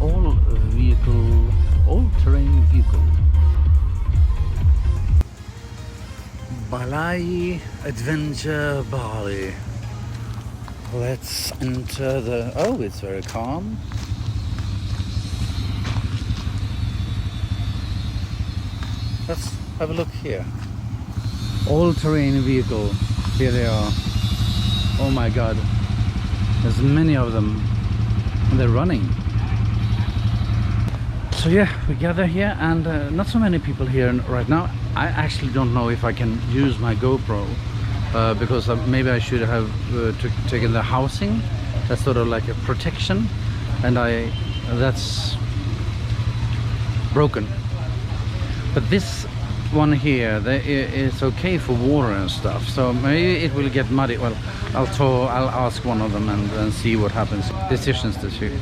Ep19-ATV, all-terrain vehicle. Bali Adventure Bali. Let's enter the... Oh, it's very calm. Let's have a look here. All-terrain vehicle. Here they are. Oh my god. There's many of them. And they're running. So yeah, we gather here and not so many people here right now. I actually don't know if I can use my GoPro because maybe I should have taken the housing. That's sort of like a protection, and that's broken. But this one here, it's okay for water and stuff. So maybe it will get muddy. Well, I'll ask one of them and see what happens. Decisions this year.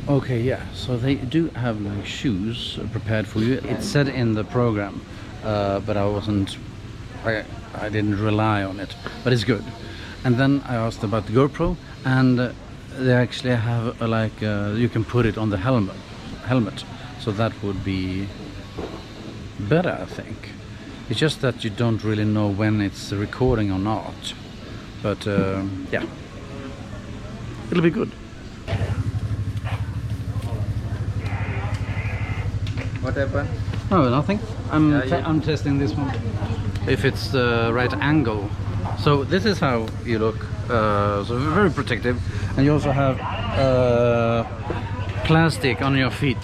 Okay, yeah, so they do have like shoes prepared for you. It's said in the program, but I didn't rely on it, but it's good. And then I asked about the GoPro, and they actually have you can put it on the helmet, so that would be better, I think. It's just that you don't really know when it's recording or not, but yeah, it'll be good. What happened? Oh, nothing. I'm testing this one. If it's the right angle. So this is how you look. So very protective, and you also have plastic on your feet.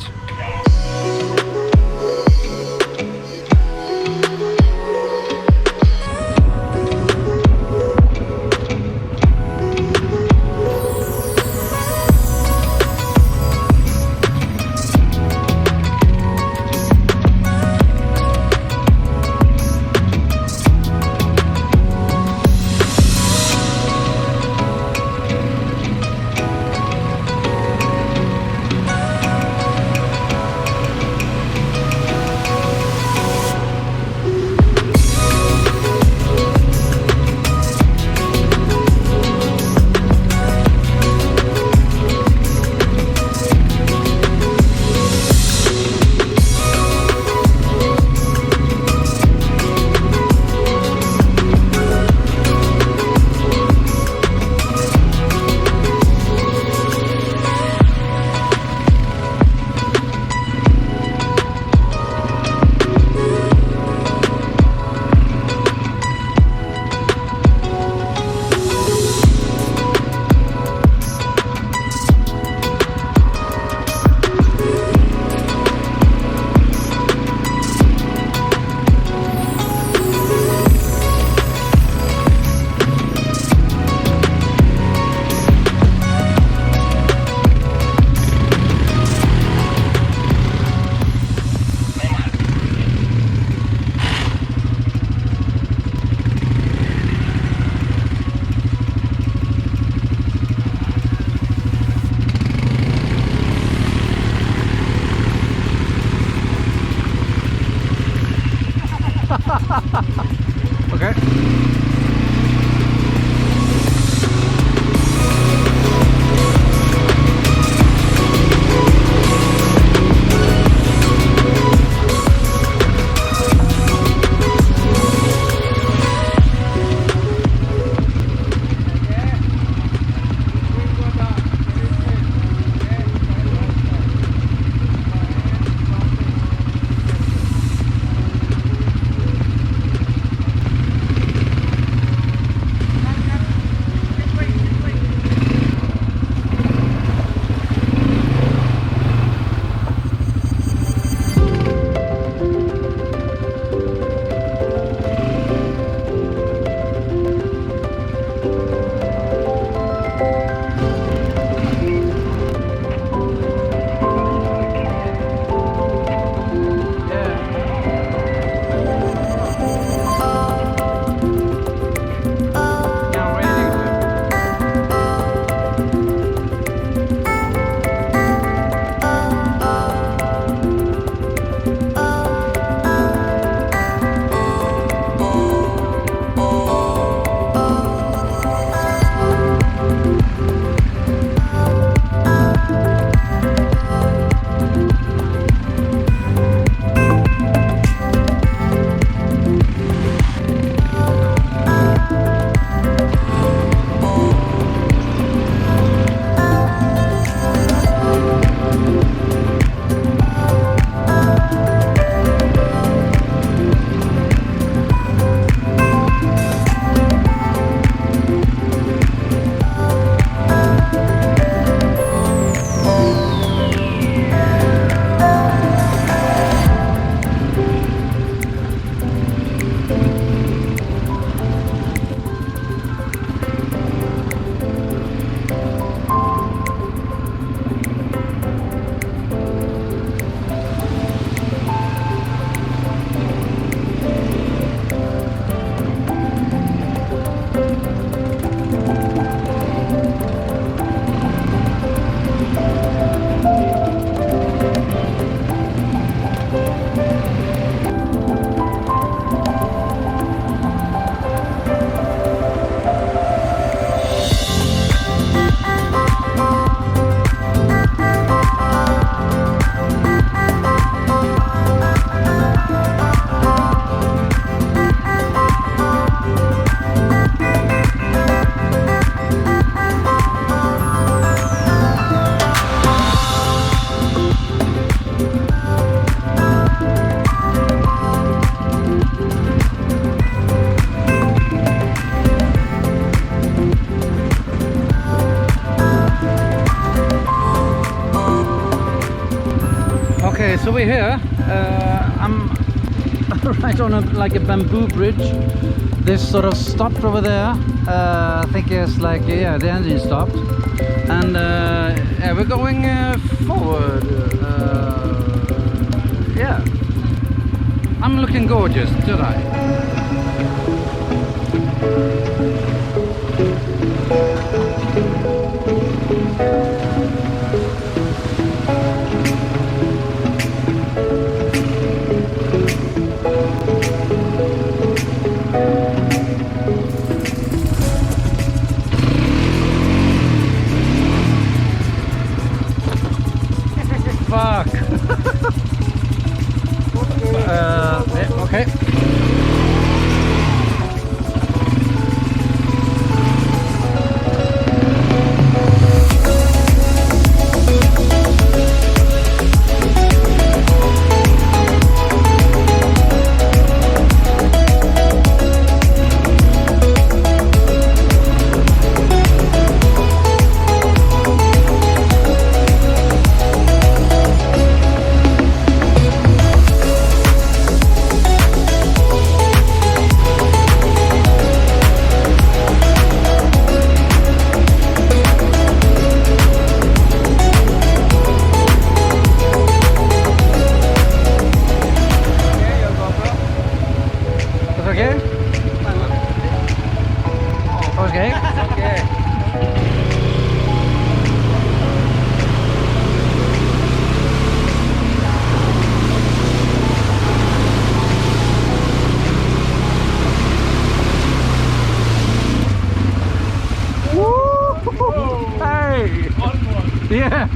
Okay. Okay, so we're here. I'm right on like a bamboo bridge. This sort of stopped over there. I think it's like, yeah, the engine stopped. And yeah, we're going forward. Yeah. I'm looking gorgeous, don't I? Fuck. Okay. Yeah.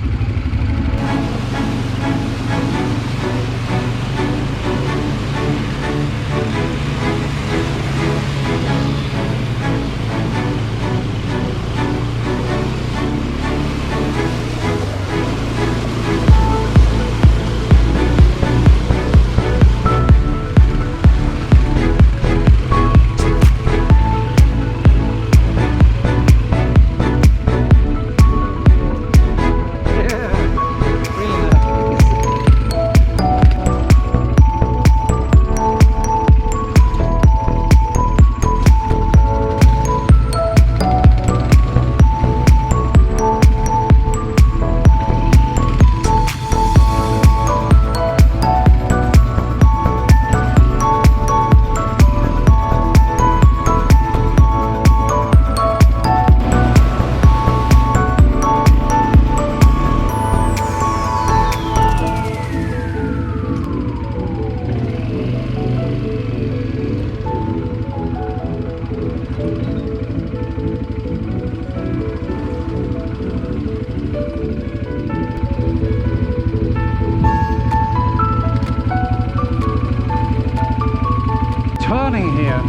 Turning here.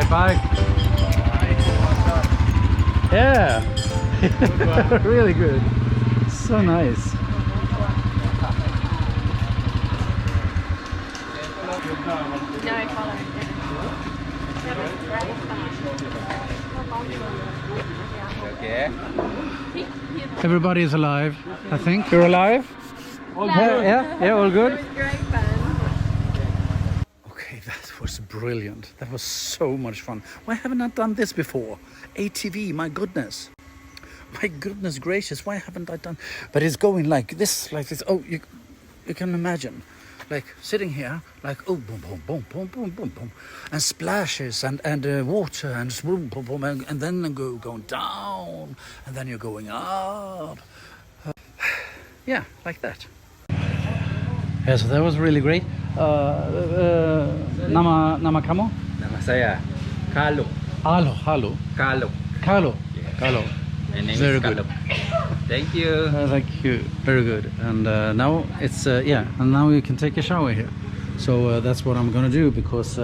Bye. Yeah. Really good. So nice. Okay. Everybody is alive, I think. You're alive? All good. Yeah, all good. It was great fun. Okay, that was brilliant. That was so much fun. Why haven't I done this before? ATV, my goodness. My goodness gracious, why haven't I done? But it's going like this. Oh, you can imagine. Like sitting here, like oh, boom, boom, boom, boom, boom, boom, boom, and splashes and water and boom, boom, boom, and then going down, and then you're going up. Yeah, like that. Yeah, so that was really great. Nama kamu? Nama saya Kaale. Halo. Kaale. My name Very is good. Kaale. Thank you. Thank you. Very good. And now it's and now you can take a shower here. So that's what I'm gonna do because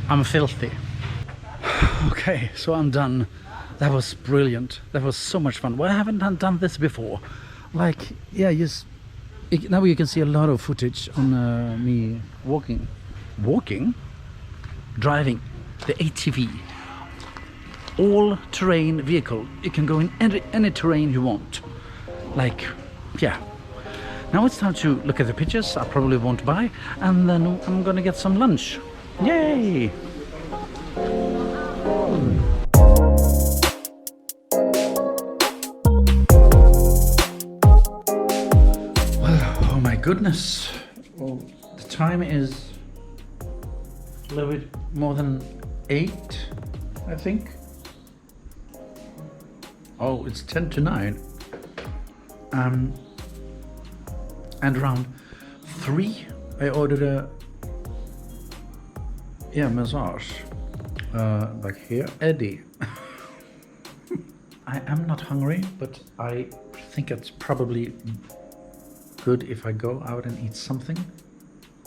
I'm filthy. Okay, so I'm done. That was brilliant. That was so much fun. Why haven't I done this before? Like, yeah, now you can see a lot of footage on me driving the ATV. All-terrain vehicle. You can go in any terrain you want. Like, yeah. Now it's time to look at the pictures. I probably won't buy, and then I'm gonna get some lunch. Yay! Well, oh my goodness. Well, the time is a little bit more than 8, I think. Oh, it's 10 to 9. And around 3, I ordered a massage. Like here, Eddie. I am not hungry, but I think it's probably good if I go out and eat something.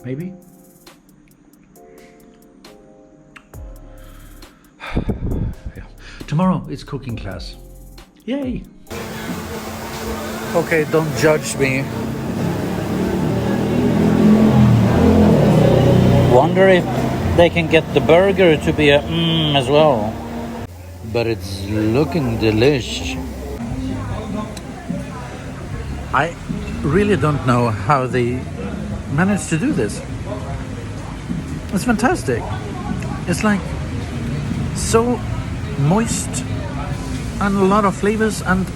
Maybe. Yeah. Tomorrow is cooking class. Yay! Okay, don't judge me. Wonder if they can get the burger to be a as well. But it's looking delish. I really don't know how they managed to do this. It's fantastic. It's like so moist and a lot of flavors, and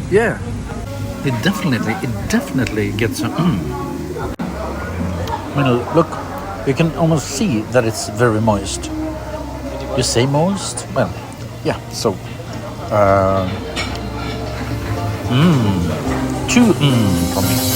yeah, it definitely gets a I mean, look, you can almost see that it's very moist. You say moist? Well, yeah, so too from me.